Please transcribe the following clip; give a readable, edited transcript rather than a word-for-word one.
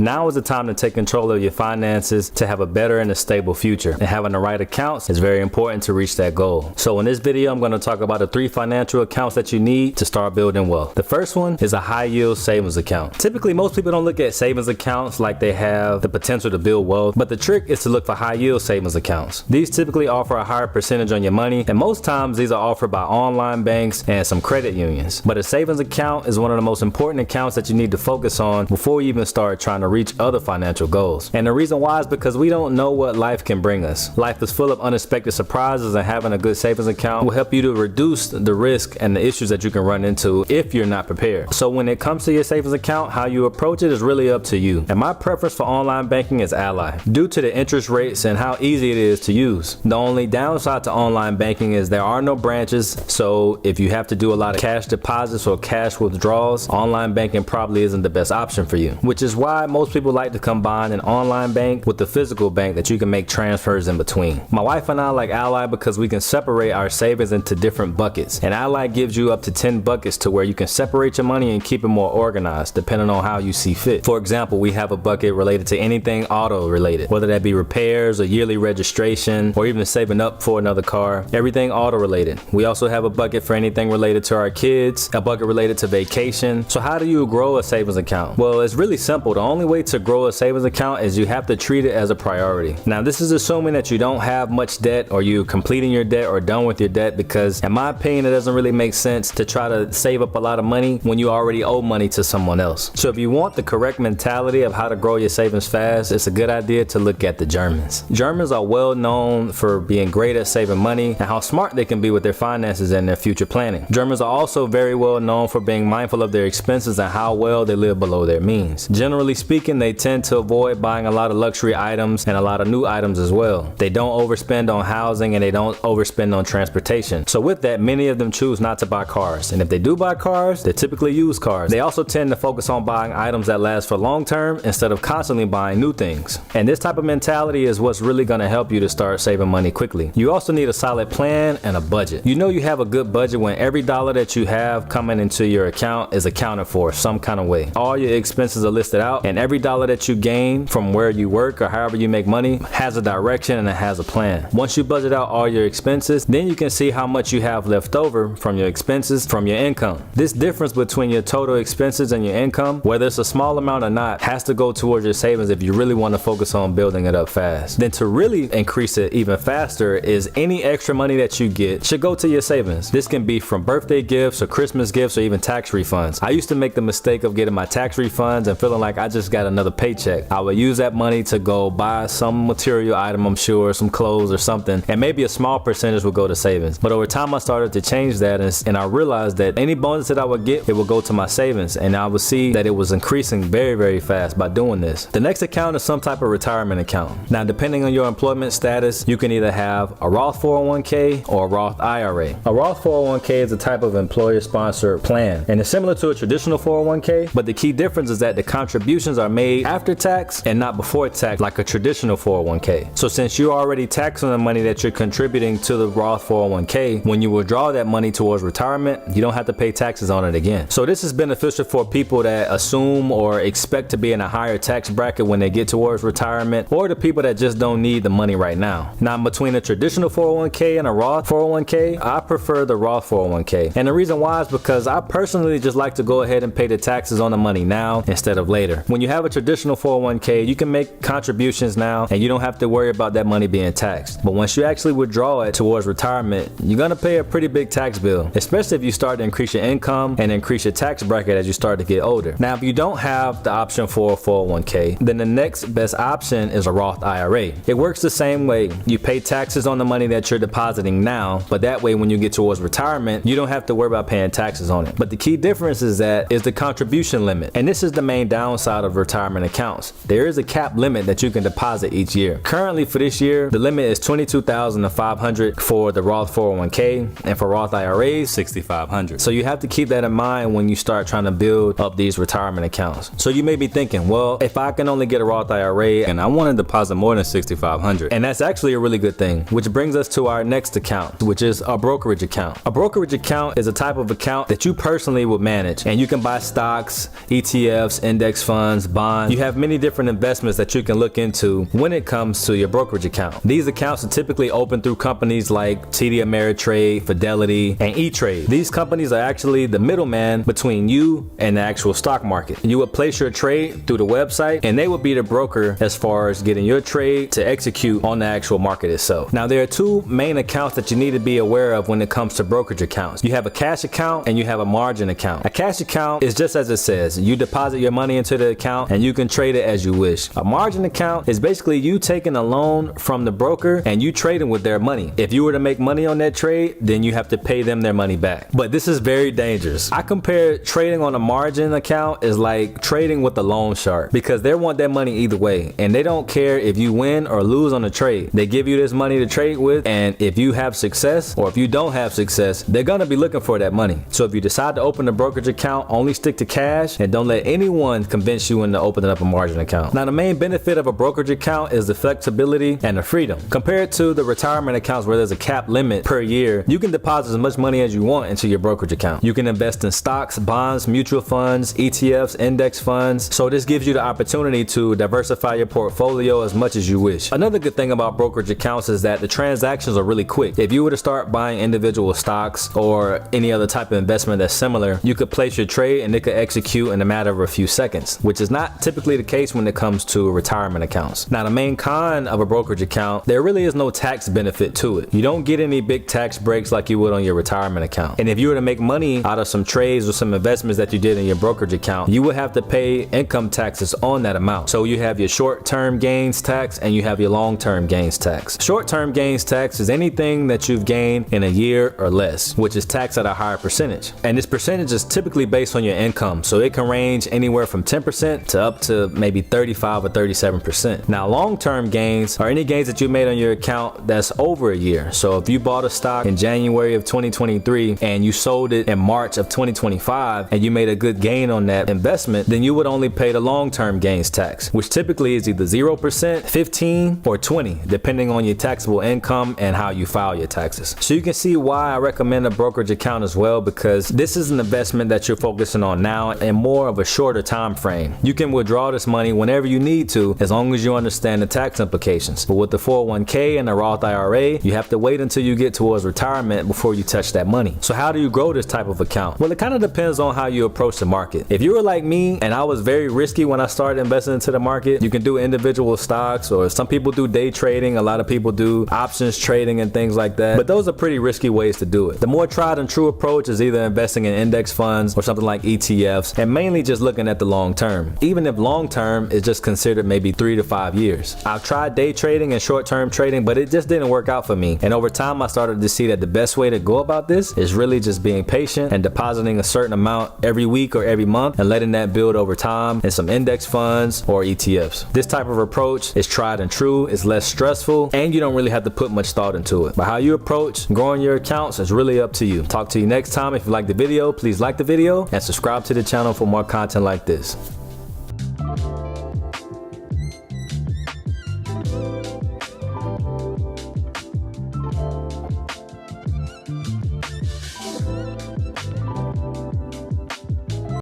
Now is the time to take control of your finances to have a better and a stable future. And having the right accounts is very important to reach that goal. So in this video, I'm going to talk about the 3 financial accounts that you need to start building wealth. The first one is a high yield savings account. Typically, most people don't look at savings accounts like they have the potential to build wealth, but the trick is to look for high yield savings accounts. These typically offer a higher percentage on your money, and most times these are offered by online banks and some credit unions. But a savings account is one of the most important accounts that you need to focus on before you even start trying to reach other financial goals. And the reason why is because we don't know what life can bring us. Life is full of unexpected surprises, and having a good savings account will help you to reduce the risk and the issues that you can run into if you're not prepared. So when it comes to your savings account, how you approach it is really up to you. And my preference for online banking is Ally, due to the interest rates and how easy it is to use. The only downside to online banking is there are no branches, so if you have to do a lot of cash deposits or cash withdrawals, online banking probably isn't the best option for you, which is why most people like to combine an online bank with the physical bank that you can make transfers in between. My wife and I like Ally because we can separate our savings into different buckets, and Ally gives you up to 10 buckets to where you can separate your money and keep it more organized depending on how you see fit. For example, we have a bucket related to anything auto related, whether that be repairs or yearly registration or even saving up for another car, everything auto related. We also have a bucket for anything related to our kids, a bucket related to vacation. So how do you grow a savings account? Well, it's really simple. The only way to grow a savings account is you have to treat it as a priority. Now, this is assuming that you don't have much debt or you completing your debt or done with your debt, because in my opinion, it doesn't really make sense to try to save up a lot of money when you already owe money to someone else. So if you want the correct mentality of how to grow your savings fast, it's a good idea to look at the Germans. Germans are well known for being great at saving money and how smart they can be with their finances and their future planning. Germans are also very well known for being mindful of their expenses and how well they live below their means. Generally speaking, they tend to avoid buying a lot of luxury items and a lot of new items as well. They don't overspend on housing and they don't overspend on transportation. So with that, many of them choose not to buy cars. And if they do buy cars, they typically use cars. They also tend to focus on buying items that last for long term instead of constantly buying new things. And this type of mentality is what's really going to help you to start saving money quickly. You also need a solid plan and a budget. You know you have a good budget when every dollar that you have coming into your account is accounted for some kind of way. All your expenses are listed out, and every dollar that you gain from where you work or however you make money has a direction and it has a plan. Once you budget out all your expenses, then you can see how much you have left over from your expenses from your income. This difference between your total expenses and your income, whether it's a small amount or not, has to go towards your savings if you really want to focus on building it up fast. Then to really increase it even faster is any extra money that you get should go to your savings. This can be from birthday gifts or Christmas gifts or even tax refunds. I used to make the mistake of getting my tax refunds and feeling like I just got another paycheck. I would use that money to go buy some material item, I'm sure, some clothes or something, and maybe a small percentage would go to savings. But over time I started to change that, and I realized that any bonus that I would get, it would go to my savings, and I would see that it was increasing very, very fast by doing this. The next account is some type of retirement account. Now, depending on your employment status, you can either have a Roth 401k or a Roth IRA. A Roth 401k is a type of employer-sponsored plan, and it's similar to a traditional 401k, but the key difference is that the contributions are made after tax and not before tax like a traditional 401k. So since you're already taxing the money that you're contributing to the Roth 401k, when you withdraw that money towards retirement, you don't have to pay taxes on it again. So this is beneficial for people that assume or expect to be in a higher tax bracket when they get towards retirement, or the people that just don't need the money right now. Now, between a traditional 401k and a Roth 401k, I prefer the Roth 401k. And the reason why is because I personally just like to go ahead and pay the taxes on the money now instead of later. When you have a traditional 401k, you can make contributions now and you don't have to worry about that money being taxed. But once you actually withdraw it towards retirement, you're gonna pay a pretty big tax bill, especially if you start to increase your income and increase your tax bracket as you start to get older. Now, if you don't have the option for a 401k, then the next best option is a Roth IRA. It works the same way. You pay taxes on the money that you're depositing now, but that way when you get towards retirement, you don't have to worry about paying taxes on it. But the key difference is the contribution limit. And this is the main downside of retirement accounts. There is a cap limit that you can deposit each year. Currently for this year, the limit is $22,500 for the Roth 401k, and for Roth IRAs, $6,500. So you have to keep that in mind when you start trying to build up these retirement accounts. So you may be thinking, well, if I can only get a Roth IRA and I want to deposit more than $6,500, and that's actually a really good thing, which brings us to our next account, which is a brokerage account. A brokerage account is a type of account that you personally would manage, and you can buy stocks, ETFs, index funds, bonds. You have many different investments that you can look into when it comes to your brokerage account. These accounts are typically open through companies like TD Ameritrade, Fidelity, and E-Trade. These companies are actually the middleman between you and the actual stock market. You would place your trade through the website, and they would be the broker as far as getting your trade to execute on the actual market itself. Now, there are two main accounts that you need to be aware of when it comes to brokerage accounts. You have a cash account and you have a margin account. A cash account is just as it says. You deposit your money into the account and you can trade it as you wish. A margin account is basically you taking a loan from the broker and you trading with their money. If you were to make money on that trade, then you have to pay them their money back. But this is very dangerous. I compare trading on a margin account is like trading with a loan shark, because they want that money either way and they don't care if you win or lose on the trade. They give you this money to trade with, and if you have success or if you don't have success, they're gonna be looking for that money. So if you decide to open a brokerage account, only stick to cash and don't let anyone convince you into opening up a margin account. Now, the main benefit of a brokerage account is the flexibility and the freedom. Compared to the retirement accounts where there's a cap limit per year, you can deposit as much money as you want into your brokerage account. You can invest in stocks, bonds, mutual funds, ETFs, index funds. So this gives you the opportunity to diversify your portfolio as much as you wish. Another good thing about brokerage accounts is that the transactions are really quick. If you were to start buying individual stocks or any other type of investment that's similar, you could place your trade and it could execute in a matter of a few seconds, which is not typically the case when it comes to retirement accounts. Now, the main con of a brokerage account, there really is no tax benefit to it. You don't get any big tax breaks like you would on your retirement account. And if you were to make money out of some trades or some investments that you did in your brokerage account, you would have to pay income taxes on that amount. So you have your short-term gains tax and you have your long-term gains tax. Short-term gains tax is anything that you've gained in a year or less, which is taxed at a higher percentage. And this percentage is typically based on your income. So it can range anywhere from 10% to up to maybe 35 or 37%. Now, long-term gains are any gains that you made on your account that's over a year. So if you bought a stock in January of 2023 and you sold it in March of 2025 and you made a good gain on that investment, then you would only pay the long-term gains tax, which typically is either 0%, 15, or 20, depending on your taxable income and how you file your taxes. So you can see why I recommend a brokerage account as well, because this is an investment that you're focusing on now and more of a shorter time frame. You can withdraw this money whenever you need to, as long as you understand the tax implications. But with the 401k and the Roth IRA, you have to wait until you get towards retirement before you touch that money. So how do you grow this type of account? Well, it kind of depends on how you approach the market. If you were like me and I was very risky when I started investing into the market, you can do individual stocks, or some people do day trading, a lot of people do options trading and things like that, but those are pretty risky ways to do it. The more tried and true approach is either investing in index funds or something like ETFs, and mainly just looking at the long term, even if long term is just considered maybe 3 to 5 years. I've tried day trading and short term trading, but it just didn't work out for me, and over time I started to see that the best way to go about this is really just being patient and depositing a certain amount every week or every month and letting that build over time in some index funds or ETFs. This type of approach is tried and true, it's less stressful, and you don't really have to put much thought into it. But how you approach growing your accounts is really up to you. Talk to you next time. If you like the video, please like the video and subscribe to the channel for more content like this.